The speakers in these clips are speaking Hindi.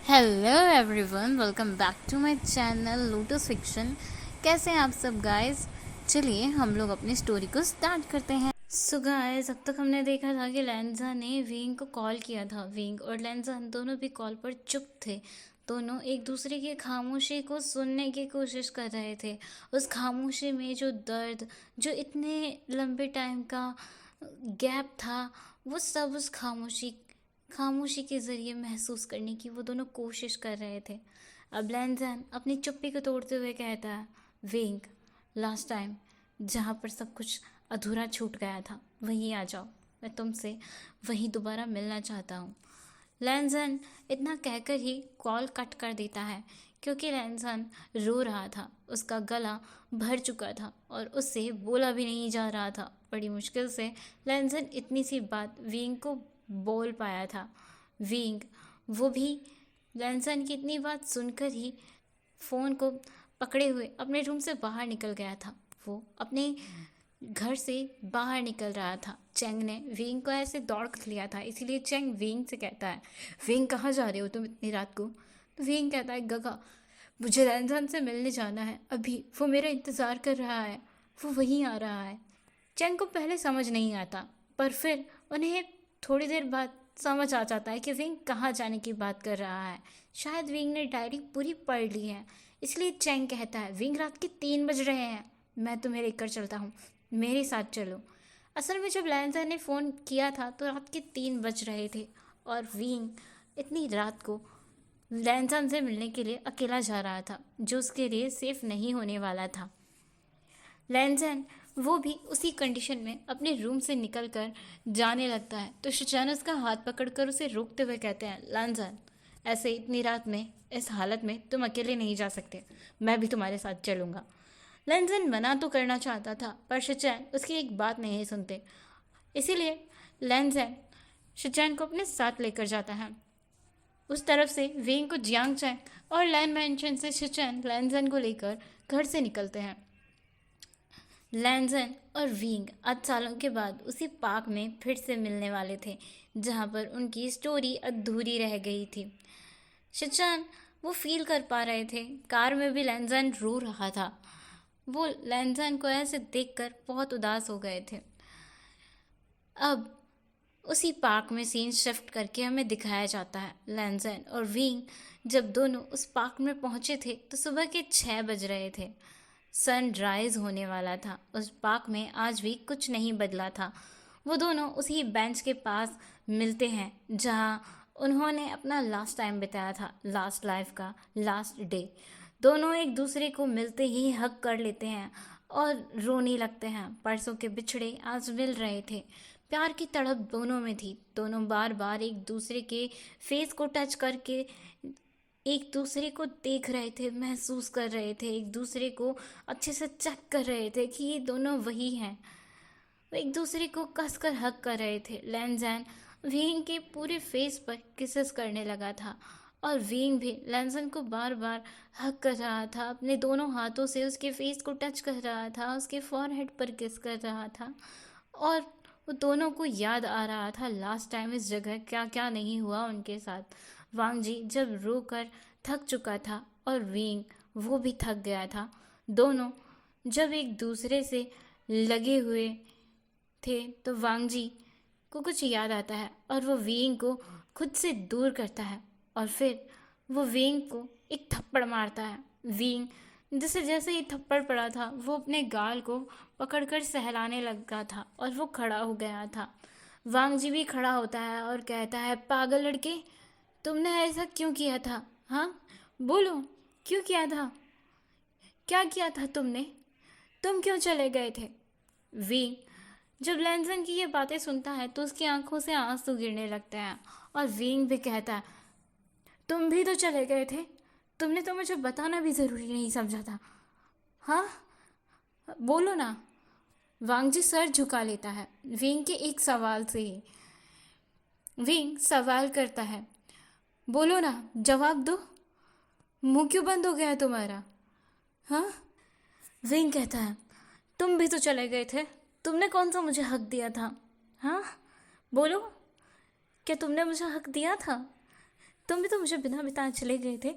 Hello everyone, welcome back to my channel lotus fiction. कैसे हैं आप सब गाइस? चलिए हम लोग अपनी स्टोरी को स्टार्ट करते हैं। सो गाइस, अब तक हमने देखा था कि लेंजा ने विंग को कॉल किया था। विंग और लेंजा दोनों भी कॉल पर चुप थे। दोनों एक दूसरे की खामोशी को सुनने की कोशिश कर रहे थे। उस खामोशी में जो दर्द, जो इतने लंबे टाइम का गैप था, वो सब उस खामोशी के ज़रिए महसूस करने की वो दोनों कोशिश कर रहे थे। अब लैंजन अपनी चुप्पी को तोड़ते हुए कहता है, विंग, लास्ट टाइम जहाँ पर सब कुछ अधूरा छूट गया था वहीं आ जाओ। मैं तुमसे वहीं दोबारा मिलना चाहता हूँ। लैंजन इतना कहकर ही कॉल कट कर देता है, क्योंकि लैंजन रो रहा था। उसका गला भर चुका था और उससे बोला भी नहीं जा रहा था। बड़ी मुश्किल से लैंजन इतनी सी बात विंग को बोल पाया था। विंग वो भी लैंसन की इतनी बात सुनकर ही फ़ोन को पकड़े हुए अपने रूम से बाहर निकल गया था। वो अपने घर से बाहर निकल रहा था। चेंग ने विंग को ऐसे दौड़ कर लिया था, इसीलिए चेंग विंग से कहता है, विंग कहाँ जा रहे हो तुम इतनी रात को? तो विंग कहता है, गगा, मुझे लैंसन से मिलने जाना है, अभी वो मेरा इंतज़ार कर रहा है, वो वहीं आ रहा है। चेंग को पहले समझ नहीं आता, पर फिर उन्हें थोड़ी देर बाद समझ आ जाता है कि विंग कहाँ जाने की बात कर रहा है। शायद विंग ने डायरी पूरी पढ़ ली है, इसलिए चेंग कहता है, विंग, रात के 3 बज रहे हैं, मैं तुम्हें लेकर चलता हूँ, मेरे साथ चलो। असल में जब लैंजा ने फ़ोन किया था तो रात के 3 बज रहे थे और विंग इतनी रात को लैंजा से मिलने के लिए अकेला जा रहा था, जो उसके लिए सेफ नहीं होने वाला था। लैंजन वो भी उसी कंडीशन में अपने रूम से निकलकर जाने लगता है, तो शिचान उसका हाथ पकड़कर उसे रोकते हुए कहते हैं, लैंजन, ऐसे इतनी रात में इस हालत में तुम अकेले नहीं जा सकते, मैं भी तुम्हारे साथ चलूँगा। लैंजन मना तो करना चाहता था, पर शिचैन उसकी एक बात नहीं सुनते। इसीलिए लैंजन शिचैन को अपने साथ लेकर जाता है। उस तरफ से वेंग को जियांग चैंग और लैन मैंशन से शिचैन लैंजन को लेकर घर से निकलते हैं। लैंजन और विंग 8 सालों के बाद उसी पार्क में फिर से मिलने वाले थे, जहाँ पर उनकी स्टोरी अधूरी रह गई थी। शिचान वो फील कर पा रहे थे। कार में भी लैंजन रो रहा था। वो लैंजन को ऐसे देखकर बहुत उदास हो गए थे। अब उसी पार्क में सीन शिफ्ट करके हमें दिखाया जाता है। लैंजन और विंग जब दोनों उस पार्क में पहुंचे थे तो सुबह के 6 बज रहे थे। सनराइज होने वाला था। उस पार्क में आज भी कुछ नहीं बदला था। वो दोनों उसी बेंच के पास मिलते हैं जहाँ उन्होंने अपना लास्ट टाइम बिताया था, लास्ट लाइफ का लास्ट डे। दोनों एक दूसरे को मिलते ही हग कर लेते हैं और रोने लगते हैं। परसों के बिछड़े आज मिल रहे थे। प्यार की तड़प दोनों में थी। दोनों बार बार एक दूसरे के फेस को टच करके एक दूसरे को देख रहे थे, महसूस कर रहे थे, एक दूसरे को अच्छे से चेक कर रहे थे कि ये दोनों वही हैं। वो एक दूसरे को कसकर हक कर रहे थे। लैंजन विंग के पूरे फेस पर किसेस करने लगा था और विंग भी लैंजन को बार बार हक कर रहा था, अपने दोनों हाथों से उसके फेस को टच कर रहा था, उसके फॉरहेड पर किस कर रहा था। और वो दोनों को याद आ रहा था लास्ट टाइम इस जगह क्या क्या नहीं हुआ उनके साथ। वांग जी जब रो कर थक चुका था और विंग वो भी थक गया था। दोनों जब एक दूसरे से लगे हुए थे तो वांग जी को कुछ याद आता है और वो विंग को खुद से दूर करता है और फिर वो विंग को एक थप्पड़ मारता है। विंग जैसे जैसे ही थप्पड़ पड़ा था वो अपने गाल को पकड़कर सहलाने लगा था और वो खड़ा हो गया था। वांग जी भी खड़ा होता है और कहता है, पागल लड़के, तुमने ऐसा क्यों किया था? हाँ, बोलो, क्यों किया था? क्या किया था तुमने? तुम क्यों चले गए थे? विंग जब लैंजन की ये बातें सुनता है तो उसकी आंखों से आंसू गिरने लगते हैं और विंग भी कहता है, तुम भी तो चले गए थे, तुमने तो मुझे बताना भी ज़रूरी नहीं समझा था। हाँ, बोलो ना। वांग जी सर झुका लेता है विंग के एक सवाल से ही। विंग सवाल करता है, बोलो ना, जवाब दो, मुंह क्यों बंद हो गया है तुम्हारा? हाँ, विंग कहता है, तुम भी तो चले गए थे, तुमने कौन सा मुझे हक दिया था? हाँ, बोलो, क्या तुमने मुझे हक दिया था? तुम भी तो मुझे बिना बताए चले गए थे।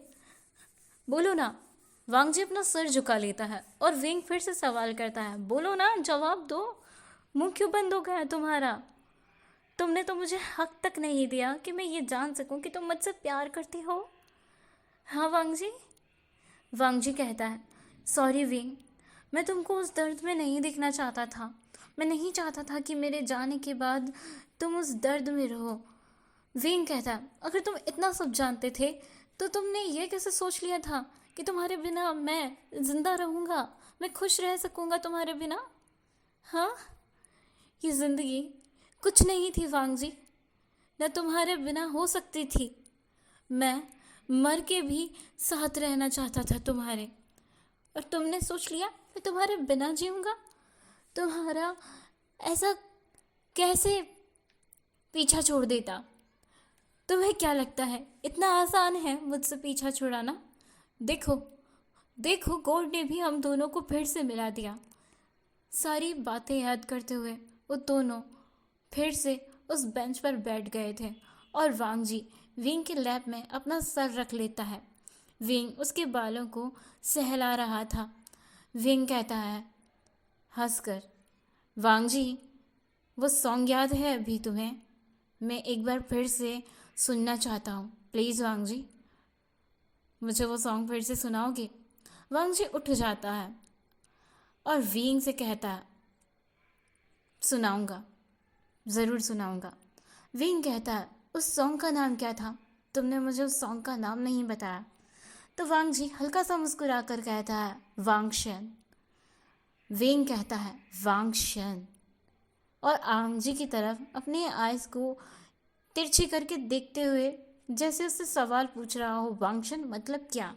बोलो ना। वांग जी अपना सर झुका लेता है और विंग फिर से सवाल करता है, बोलो ना, जवाब दो। मुंह क्यों बंद हो गया है तुम्हारा? तुमने तो मुझे हक तक नहीं दिया कि मैं ये जान सकूं कि तुम मुझसे प्यार करती हो। हाँ वांग जी। वांग जी कहता है, सॉरी विंग, मैं तुमको उस दर्द में नहीं देखना चाहता था। मैं नहीं चाहता था कि मेरे जाने के बाद तुम उस दर्द में रहो। विंग कहता है, अगर तुम इतना सब जानते थे तो तुमने ये कैसे सोच लिया था कि तुम्हारे बिना मैं जिंदा रहूँगा, मैं खुश रह सकूँगा तुम्हारे बिना? हाँ, ये ज़िंदगी कुछ नहीं थी वांग जी, न तुम्हारे बिना हो सकती थी। मैं मर के भी साथ रहना चाहता था तुम्हारे, और तुमने सोच लिया मैं तुम्हारे बिना जीऊँगा। तुम्हारा ऐसा कैसे पीछा छोड़ देता? तुम्हें क्या लगता है इतना आसान है मुझसे पीछा छुड़ाना? देखो देखो, गॉड ने भी हम दोनों को फिर से मिला दिया। सारी बातें याद करते हुए वो दोनों फिर से उस बेंच पर बैठ गए थे और वांग जी विंग के लैप में अपना सर रख लेता है। विंग उसके बालों को सहला रहा था। विंग कहता है हंसकर, वांग जी, वो सॉन्ग याद है अभी तुम्हें? मैं एक बार फिर से सुनना चाहता हूँ, प्लीज़ वांग जी, मुझे वो सॉन्ग फिर से सुनाओगे? वांग जी उठ जाता है और विंग से कहता है, सुनाऊंगा, ज़रूर सुनाऊंगा। विंग कहता है, उस सॉन्ग का नाम क्या था? तुमने मुझे उस सॉन्ग का नाम नहीं बताया। तो वांग जी हल्का सा मुस्कुरा कर कहता है, वांगशन। विंग कहता है, वांगशन, और आंग जी की तरफ अपने आइज़ को तिरछी करके देखते हुए जैसे उससे सवाल पूछ रहा हो, वांगशन मतलब क्या?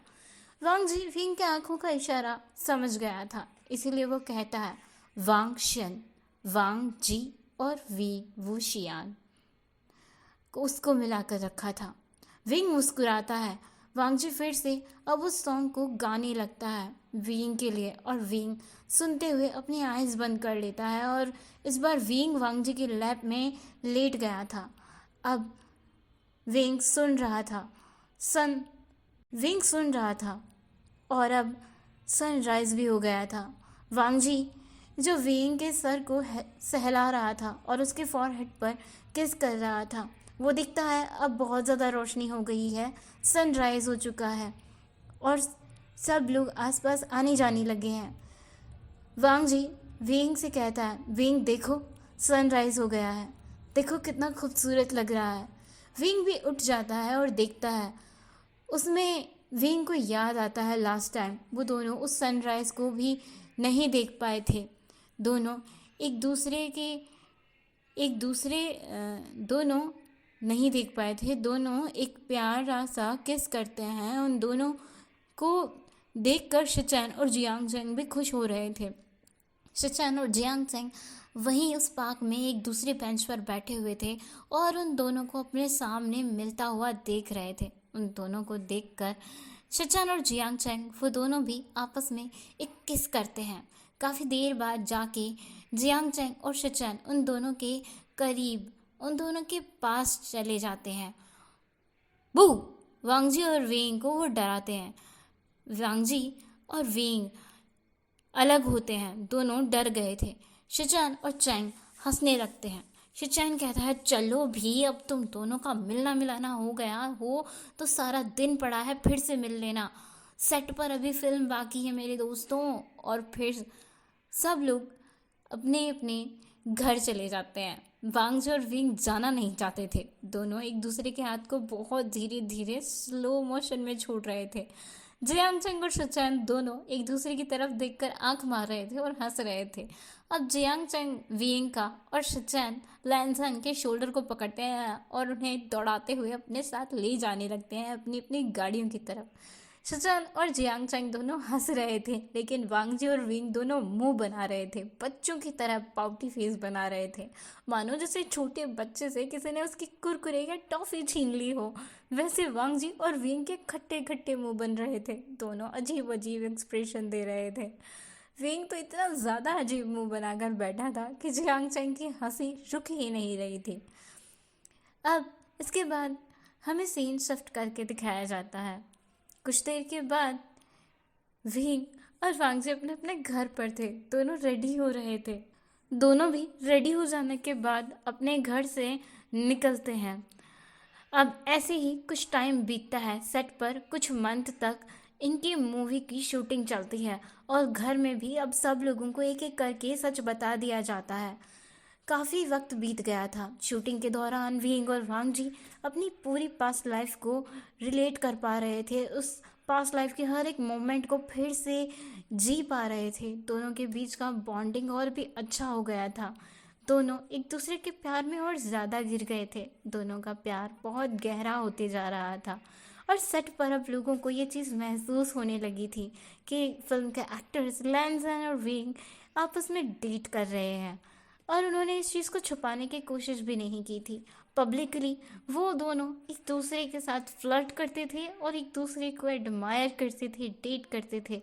वांग जी विंग के आंखों का इशारा समझ गया था, इसीलिए वो कहता है, वांगशन। वांग जी और वी वूशियान को उसको मिलाकर रखा था। विंग मुस्कुराता है। वांग जी फिर से अब उस सॉन्ग को गाने लगता है विंग के लिए, और विंग सुनते हुए अपनी आइज़ बंद कर लेता है, और इस बार विंग वांग जी के लैप में लेट गया था। अब विंग सुन रहा था सन विंग सुन रहा था और अब सनराइज़ भी हो गया था। वांग जी जो विंग के सर को सहला रहा था और उसके फॉरहेड पर किस कर रहा था, वो दिखता है अब बहुत ज़्यादा रोशनी हो गई है, सनराइज़ हो चुका है और सब लोग आसपास आने जाने लगे हैं। वांग जी विंग से कहता है, विंग देखो, सनराइज़ हो गया है, देखो कितना खूबसूरत लग रहा है। विंग भी उठ जाता है और देखता है। उसमें विंग को याद आता है लास्ट टाइम वो दोनों उस सनराइज़ को भी नहीं देख पाए थे। दोनों एक दूसरे के एक दूसरे दोनों नहीं देख पाए थे। दोनों एक प्यारा सा किस करते हैं। उन दोनों को देखकर शिचैन और जियांग चैंग भी खुश हो रहे थे। शिचैन और जियांग चैंग वहीं उस पार्क में एक दूसरे बेंच पर बैठे हुए थे और उन दोनों को अपने सामने मिलता हुआ देख रहे थे। उन दोनों को देखकर शिचैन और जियांग चैंग वो दोनों भी आपस में एक किस करते हैं। काफ़ी देर बाद जाके जियांग चैंग और शिचैन उन दोनों के करीब, उन दोनों के पास चले जाते हैं। बू! वांग जी और विंग को वो डराते हैं। वांग जी और विंग अलग होते हैं, दोनों डर गए थे। शिचैन और चैंग हंसने लगते हैं। शिचैन कहता है, चलो भी, अब तुम दोनों का मिलना मिलाना हो गया हो तो सारा दिन पड़ा है, फिर से मिल लेना। सेट पर अभी फिल्म बाकी है मेरे दोस्तों। और फिर सब लोग अपने अपने घर चले जाते हैं। वांग जी और विंग जाना नहीं चाहते थे। दोनों एक दूसरे के हाथ को बहुत धीरे धीरे स्लो मोशन में छोड़ रहे थे। जियांग चैंग और शिचैन दोनों एक दूसरे की तरफ देखकर आंख मार रहे थे और हंस रहे थे। अब जियांग चैंग विंग का और शिचैन लैनसन के शोल्डर को पकड़ते हैं और उन्हें दौड़ाते हुए अपने साथ ले जाने लगते हैं अपनी अपनी गाड़ियों की तरफ। शिचैन और जियांग चैंग दोनों हंस रहे थे, लेकिन वांग जी और विंग दोनों मुंह बना रहे थे, बच्चों की तरह पाउटी फेस बना रहे थे, मानो जैसे छोटे बच्चे से किसी ने उसकी कुरकुरे या टॉफ़ी छीन ली हो। वैसे वांग जी और विंग के खट्टे खट्टे मुंह बन रहे थे। दोनों अजीब अजीब एक्सप्रेशन दे रहे थे। विंग तो इतना ज़्यादा अजीब मुंह बनाकर बैठा था कि जियांग चैंग की हंसी रुक ही नहीं रही थी। अब इसके बाद हमें सीन शिफ्ट करके दिखाया जाता है। कुछ देर के बाद विंग और वांगजी अपने अपने घर पर थे। दोनों रेडी हो रहे थे। दोनों भी रेडी हो जाने के बाद अपने घर से निकलते हैं। अब ऐसे ही कुछ टाइम बीतता है। सेट पर कुछ मंथ तक इनकी मूवी की शूटिंग चलती है और घर में भी अब सब लोगों को एक एक करके सच बता दिया जाता है। काफ़ी वक्त बीत गया था। शूटिंग के दौरान विंग और वांग जी अपनी पूरी पास्ट लाइफ को रिलेट कर पा रहे थे। उस पास्ट लाइफ के हर एक मोमेंट को फिर से जी पा रहे थे। दोनों के बीच का बॉन्डिंग और भी अच्छा हो गया था। दोनों एक दूसरे के प्यार में और ज़्यादा गिर गए थे। दोनों का प्यार बहुत गहरा होते जा रहा था और सेट पर अब लोगों को ये चीज़ महसूस होने लगी थी कि फिल्म के एक्टर्स लैंसन और विंग आपस में डेट कर रहे हैं। और उन्होंने इस चीज़ को छुपाने की कोशिश भी नहीं की थी। पब्लिकली वो दोनों एक दूसरे के साथ फ्लर्ट करते थे और एक दूसरे को एडमायर करते थे, डेट करते थे।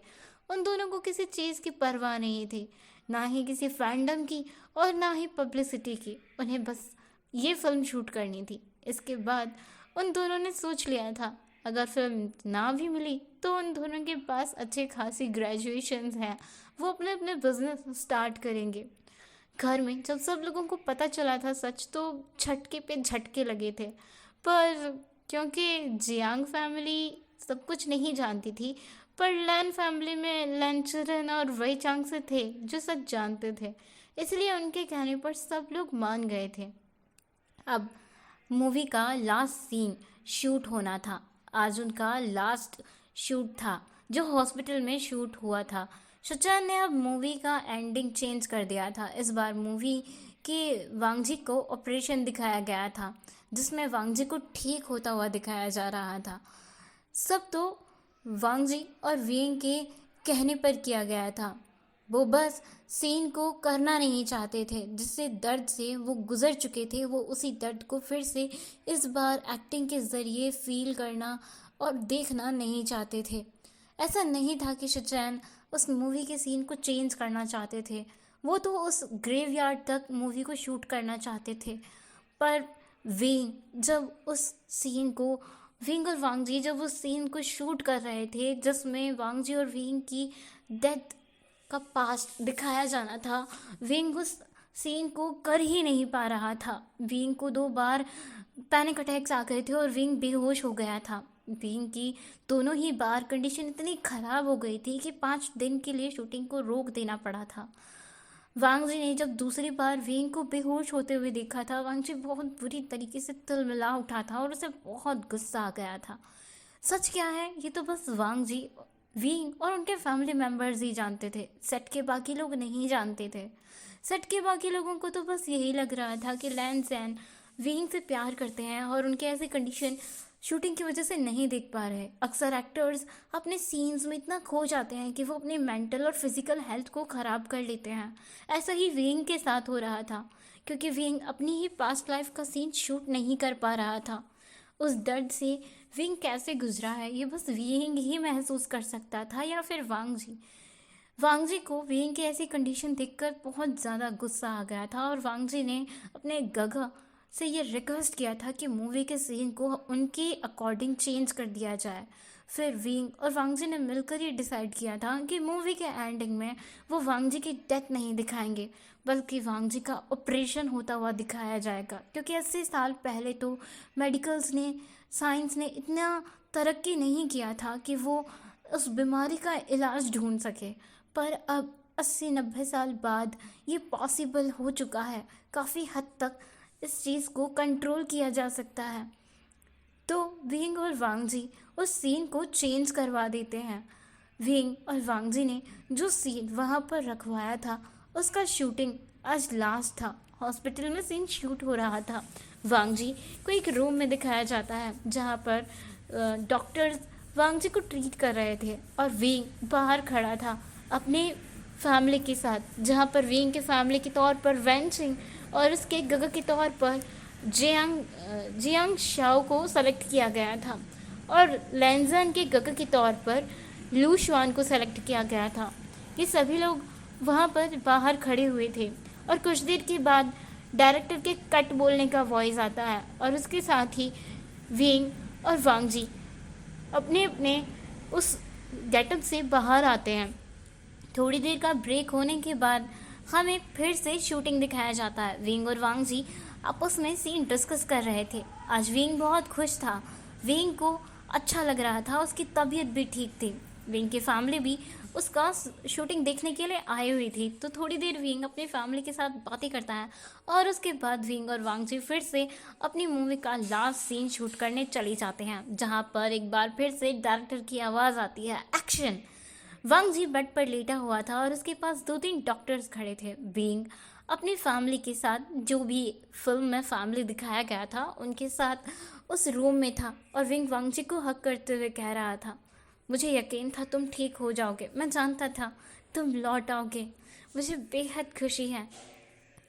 उन दोनों को किसी चीज़ की परवाह नहीं थी, ना ही किसी फैंडम की और ना ही पब्लिसिटी की। उन्हें बस ये फिल्म शूट करनी थी। इसके बाद उन दोनों ने सोच लिया था अगर फिल्म ना भी मिली तो उन दोनों के पास अच्छे खासी ग्रेजुएशंस हैं, वो अपने अपने बिजनेस स्टार्ट करेंगे। घर में जब सब लोगों को पता चला था सच, तो झटके पे झटके लगे थे। पर क्योंकि जियांग फैमिली सब कुछ नहीं जानती थी, पर लैन फैमिली में लैनचरन और वही चांग से थे जो सच जानते थे, इसलिए उनके कहने पर सब लोग मान गए थे। अब मूवी का लास्ट सीन शूट होना था। आज उनका लास्ट शूट था जो हॉस्पिटल में शूट हुआ था। सचान ने अब मूवी का एंडिंग चेंज कर दिया था। इस बार मूवी के वांगजी को ऑपरेशन दिखाया गया था जिसमें वांगजी को ठीक होता हुआ दिखाया जा रहा था। सब तो वांगजी और विंग के कहने पर किया गया था। वो बस सीन को करना नहीं चाहते थे। जिससे दर्द से वो गुजर चुके थे, वो उसी दर्द को फिर से इस बार एक्टिंग के ज़रिए फील करना और देखना नहीं चाहते थे। ऐसा नहीं था कि सचैन उस मूवी के सीन को चेंज करना चाहते थे। वो तो उस ग्रेवयार्ड तक मूवी को शूट करना चाहते थे। पर विंग और वांगजी जब उस सीन को शूट कर रहे थे जिसमें वांगजी और विंग की डेथ का पास्ट दिखाया जाना था, विंग उस सीन को कर ही नहीं पा रहा था। विंग को 2 बार पैनिक अटैक्स आ गए थे और विंग बेहोश हो गया था। विंग की दोनों ही बार कंडीशन इतनी ख़राब हो गई थी कि 5 दिन के लिए शूटिंग को रोक देना पड़ा था। वांगजी ने जब दूसरी बार विंग को बेहोश होते हुए देखा था, वांगजी बहुत बुरी तरीके से तिलमिला उठा था और उसे बहुत गुस्सा आ गया था। सच क्या है ये तो बस वांगजी, विंग और उनके फैमिली मेम्बर्स ही जानते थे। सेट के बाकी लोग नहीं जानते थे। सेट के बाकी लोगों को तो बस यही लग रहा था कि लैंसन विंग से प्यार करते हैं और उनके ऐसे कंडीशन शूटिंग की वजह से नहीं देख पा रहे। अक्सर एक्टर्स अपने सीन्स में इतना खो जाते हैं कि वो अपनी मेंटल और फिजिकल हेल्थ को ख़राब कर लेते हैं। ऐसा ही विंग के साथ हो रहा था क्योंकि विंग अपनी ही पास्ट लाइफ का सीन शूट नहीं कर पा रहा था। उस दर्द से विंग कैसे गुजरा है ये बस विंग ही महसूस कर सकता था, या फिर वांगजी को विंग की ऐसी कंडीशन देखकर बहुत ज़्यादा गुस्सा आ गया था और वांगजी ने अपने गगा से ये रिक्वेस्ट किया था कि मूवी के सीन को उनके अकॉर्डिंग चेंज कर दिया जाए। फिर विंग और वांगजी ने मिलकर ये डिसाइड किया था कि मूवी के एंडिंग में वो वांगजी की डेथ नहीं दिखाएंगे बल्कि वांगजी का ऑपरेशन होता हुआ दिखाया जाएगा। क्योंकि 80 साल पहले तो साइंस ने इतना तरक्की नहीं किया था कि वो उस बीमारी का इलाज ढूंढ सके, पर अब 80-90 साल बाद ये पॉसिबल हो चुका है। काफ़ी हद तक इस चीज़ को कंट्रोल किया जा सकता है। तो विंग और वांगजी उस सीन को चेंज करवा देते हैं। विंग और वांगजी ने जो सीन वहाँ पर रखवाया था उसका शूटिंग आज लास्ट था। हॉस्पिटल में सीन शूट हो रहा था। वांगजी को एक रूम में दिखाया जाता है जहाँ पर डॉक्टर्स वांगजी को ट्रीट कर रहे थे और विंग बाहर खड़ा था अपने फैमिली के साथ, जहाँ पर विंग के फैमिली के तौर पर वैन सिंह और उसके गगा के तौर पर जियांग शाओ को सेलेक्ट किया गया था और लैंसन के गगा के तौर पर लू शुआन को सेलेक्ट किया गया था। ये सभी लोग वहाँ पर बाहर खड़े हुए थे और कुछ देर के बाद डायरेक्टर के कट बोलने का वॉइस आता है और उसके साथ ही विंग और वांग जी अपने अपने उस गेटअप से बाहर आते हैं। थोड़ी देर का ब्रेक होने के बाद हमें फिर से शूटिंग दिखाया जाता है। विंग और वांग जी आपस में सीन डिस्कस कर रहे थे। आज विंग बहुत खुश था। विंग को अच्छा लग रहा था, उसकी तबीयत भी ठीक थी। विंग की फैमिली भी उसका शूटिंग देखने के लिए आई हुई थी। तो थोड़ी देर विंग अपनी फैमिली के साथ बातें करता है और उसके बाद विंग और वांग जी फिर से अपनी मूवी का लास्ट सीन शूट करने चले जाते हैं, जहाँ पर एक बार फिर से डायरेक्टर की आवाज़ आती है, एक्शन। वांग जी बेड पर लेटा हुआ था और उसके पास 2-3 डॉक्टर्स खड़े थे। विंग अपनी फैमिली के साथ, जो भी फिल्म में फैमिली दिखाया गया था उनके साथ उस रूम में था और विंग वांग जी को हक करते हुए कह रहा था, मुझे यकीन था तुम ठीक हो जाओगे, मैं जानता था तुम लौट आओगे, मुझे बेहद खुशी है।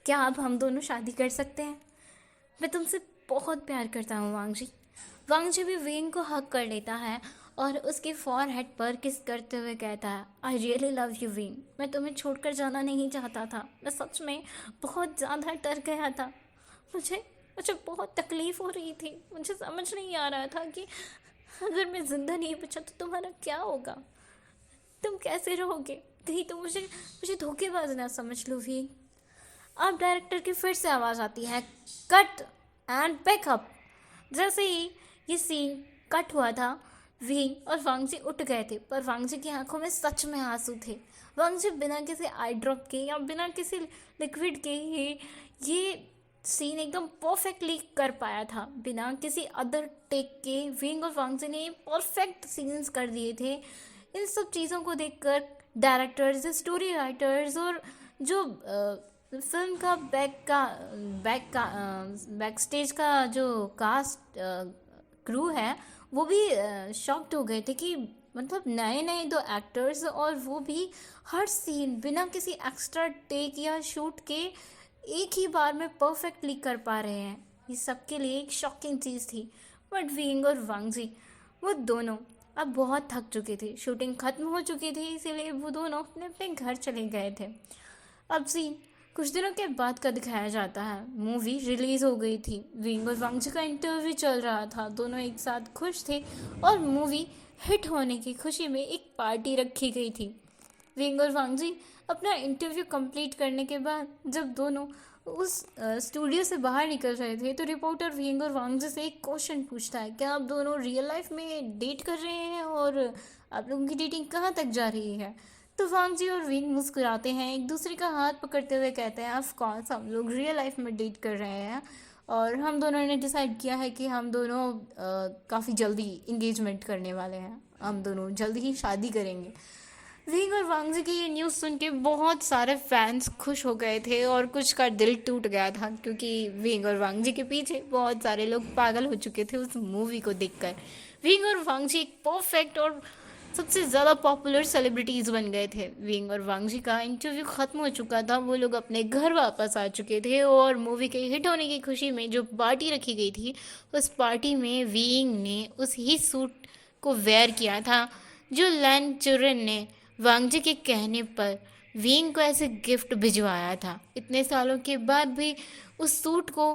क्या अब हम दोनों शादी कर सकते हैं? मैं तुमसे बहुत प्यार करता हूँ वांग जी। वांग जी भी विंग को हक कर लेता है और उसके फॉरहेड पर किस करते हुए कहता है, I really love you wing, मैं तुम्हें छोड़कर जाना नहीं चाहता था, मैं सच में बहुत ज़्यादा डर गया था। मुझे मुझे बहुत तकलीफ़ हो रही थी। मुझे समझ नहीं आ रहा था कि अगर मैं ज़िंदा नहीं बचा तो तुम्हारा क्या होगा, तुम कैसे रहोगे। कहीं तो मुझे मुझे धोखेबाज ना समझ लो विंग। अब डायरेक्टर की फिर से आवाज़ आती है, कट एंड बैकअप। जैसे ही ये सीन कट हुआ था, विंग और वांग जी उठ गए थे, पर वांग जी की आंखों में सच में आंसू थे। वांग जी बिना किसी आई ड्रॉप के या बिना किसी लिक्विड के ये सीन एकदम परफेक्टली कर पाया था। बिना किसी अदर टेक के विंग और वांग जी ने परफेक्ट सीन्स कर दिए थे। इन सब चीज़ों को देखकर डायरेक्टर्स, स्टोरी राइटर्स और जो फिल्म का बैक स्टेज का जो कास्ट क्रू है वो भी शॉक्ड हो गए थे कि मतलब नए नए 2 एक्टर्स और वो भी हर सीन बिना किसी एक्स्ट्रा टेक या शूट के एक ही बार में परफेक्टली कर पा रहे हैं। ये सबके लिए एक शॉकिंग चीज़ थी। बट विंग और वांग जी वो दोनों अब बहुत थक चुके थे, शूटिंग ख़त्म हो चुकी थी, इसीलिए वो दोनों अपने अपने घर चले गए थे। अब सीन कुछ दिनों के बाद का दिखाया जाता है। मूवी रिलीज़ हो गई थी, विंग और वांग जी का इंटरव्यू चल रहा था, दोनों एक साथ खुश थे और मूवी हिट होने की खुशी में एक पार्टी रखी गई थी। विंग और वांग जी अपना इंटरव्यू कंप्लीट करने के बाद जब दोनों उस स्टूडियो से बाहर निकल रहे थे तो रिपोर्टर विंग और वांग जी से एक क्वेश्चन पूछता है, क्या आप दोनों रियल लाइफ में डेट कर रहे हैं और आप लोगों की डेटिंग कहाँ तक जा रही है? तो वांग जी और विंग मुस्कुराते हैं, एक दूसरे का हाथ पकड़ते हुए कहते हैं, ऑफ कोर्स हम लोग रियल लाइफ में डेट कर रहे हैं और हम दोनों ने डिसाइड किया है कि हम दोनों काफ़ी जल्दी इंगेजमेंट करने वाले हैं, हम दोनों जल्दी ही शादी करेंगे। विंग और वांग जी की ये न्यूज़ सुन के बहुत सारे फैंस खुश हो गए थे और कुछ का दिल टूट गया था, क्योंकि विंग और वांग जी के पीछे बहुत सारे लोग पागल हो चुके थे उस मूवी को देखकर। विंग और वांग जी एक परफेक्ट और सबसे ज़्यादा पॉपुलर सेलिब्रिटीज़ बन गए थे। विंग और वांग जी का इंटरव्यू ख़त्म हो चुका था, वो लोग अपने घर वापस आ चुके थे और मूवी के हिट होने की खुशी में जो पार्टी रखी गई थी उस पार्टी में विंग ने उस ही सूट को वेयर किया था जो लैन चुरन ने वांग जी के कहने पर विंग को ऐसे गिफ्ट भिजवाया था। इतने सालों के बाद भी उस सूट को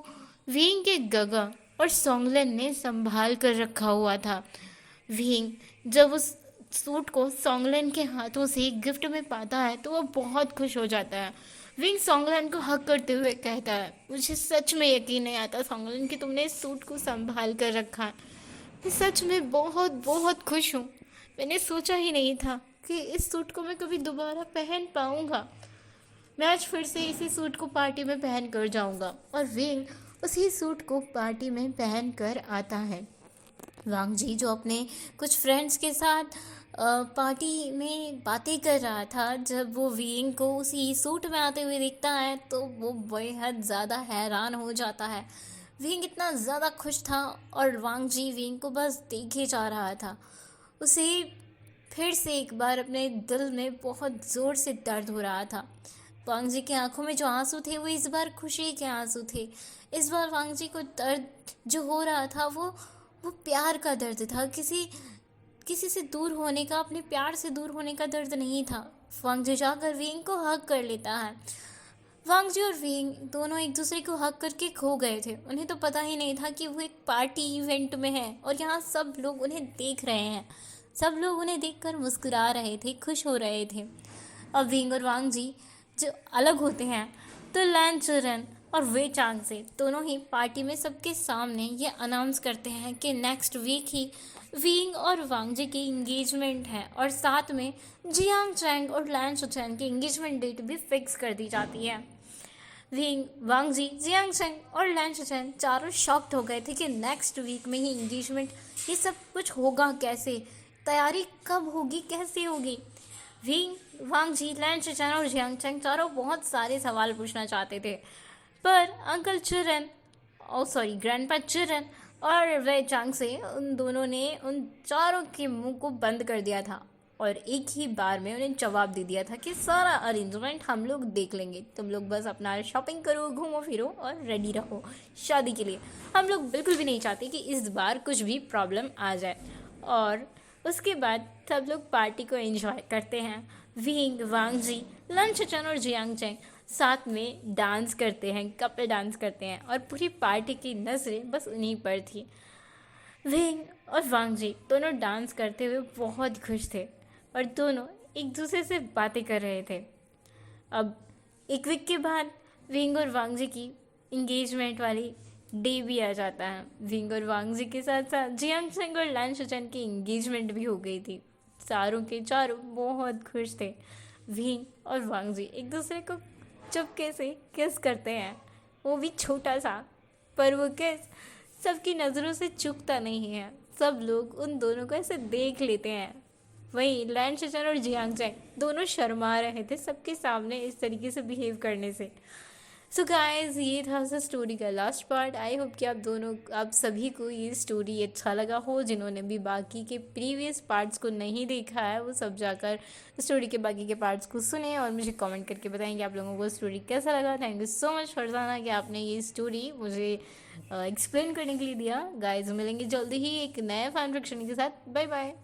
विंग के गगा और सोंगलन ने संभाल कर रखा हुआ था। विंग जब उस सूट को सोंगलन के हाथों से गिफ्ट में पाता है तो वो बहुत खुश हो जाता है। विंग सोंगलन को हक करते हुए कहता है, मुझे सच में यकीन नहीं आता सोंगलन कि तुमने इस सूट को संभाल कर रखा है। मैं सच में बहुत बहुत खुश हूँ। मैंने सोचा ही नहीं था कि इस सूट को मैं कभी दोबारा पहन पाऊँगा। मैं आज फिर से इसी सूट को पार्टी में पहन कर जाऊँगा। और विंग उसी सूट को पार्टी में पहन कर आता है। वांग जी जो अपने कुछ फ्रेंड्स के साथ पार्टी में बातें कर रहा था, जब वो विंग को उसी सूट में आते हुए देखता है तो वो बेहद ज़्यादा हैरान हो जाता है। विंग इतना ज़्यादा खुश था और वांग जी विंग को बस देखे जा रहा था। उसे फिर से एक बार अपने दिल में बहुत ज़ोर से दर्द हो रहा था। वांग जी की आंखों में जो आंसू थे वो इस बार खुशी के आंसू थे। इस बार वांग जी को दर्द जो हो रहा था वो प्यार का दर्द था, किसी से दूर होने का, अपने प्यार से दूर होने का दर्द नहीं था। वांग जी जाकर विंग को हग कर लेता है। वांगजी और वेंग दोनों एक दूसरे को हक करके खो गए थे। उन्हें तो पता ही नहीं था कि वो एक पार्टी इवेंट में है और यहाँ सब लोग उन्हें देख रहे हैं। सब लोग उन्हें देखकर मुस्कुरा रहे थे, खुश हो रहे थे। अब वेंग और वांगजी जो अलग होते हैं तो लैन चुरन और वे चांग से दोनों ही पार्टी में सबके सामने ये अनाउंस करते हैं कि नेक्स्ट वीक ही विंग और वांगजी की इंगेजमेंट है और साथ में जियांग चैंग और लैन शुचैन की इंगेजमेंट डेट भी फिक्स कर दी जाती है। विंग, वांगजी, जियांग चैंग और लैन शुचैन चारों शॉक्ड हो गए थे कि नेक्स्ट वीक में ही इंगेजमेंट, ये सब कुछ होगा कैसे, तैयारी कब होगी, कैसे होगी। विंग, वांगजी, लैन शुचैन और जियांग चैंग चारों बहुत सारे सवाल पूछना चाहते थे, पर अंकल चिरन ग्रैंडपा चिरन और वे चांग से उन दोनों ने उन चारों के मुंह को बंद कर दिया था और एक ही बार में उन्हें जवाब दे दिया था कि सारा अरेंजमेंट हम लोग देख लेंगे, तुम लोग बस अपना शॉपिंग करो, घूमो फिरो और रेडी रहो शादी के लिए। हम लोग बिल्कुल भी नहीं चाहते कि इस बार कुछ भी प्रॉब्लम आ जाए। और उसके बाद सब लोग पार्टी को एंजॉय करते हैं। विंग, वांगजी, लन शुचैन और जियांग चैंग साथ में डांस करते हैं, कपल डांस करते हैं और पूरी पार्टी की नज़रें बस उन्हीं पर थी। विंग और वांगजी दोनों डांस करते हुए बहुत खुश थे और दोनों एक दूसरे से बातें कर रहे थे। अब एक वीक के बाद विंग और वांगजी की इंगेजमेंट वाली डे भी आ जाता है। विंग और वांगजी के साथ साथ जियांग चैंग और लैन शुचैन की इंगेजमेंट भी हो गई थी। चारों के चारों बहुत खुश थे। विंग और वांगजी एक दूसरे को चुपके से किस करते हैं, वो भी छोटा सा, पर वो किस सबकी नज़रों से चूकता नहीं है। सब लोग उन दोनों को ऐसे देख लेते हैं। वहीं लैन शुचैन और जियांग चैंग दोनों शर्मा रहे थे सबके सामने इस तरीके से बिहेव करने से। सो गाइस, ये था स्टोरी का लास्ट पार्ट। आई होप कि आप सभी को ये स्टोरी अच्छा लगा हो। जिन्होंने भी बाकी के प्रीवियस पार्ट्स को नहीं देखा है वो सब जाकर स्टोरी के बाकी के पार्ट्स को सुने और मुझे कमेंट करके बताएं कि आप लोगों को स्टोरी कैसा लगा। Thank you so much Farzana कि आपने ये स्टोरी मुझे एक्सप्लेन करने के लिए दिया। गाइस, मिलेंगे जल्दी ही एक नए फैन फिक्शन के साथ। Bye bye.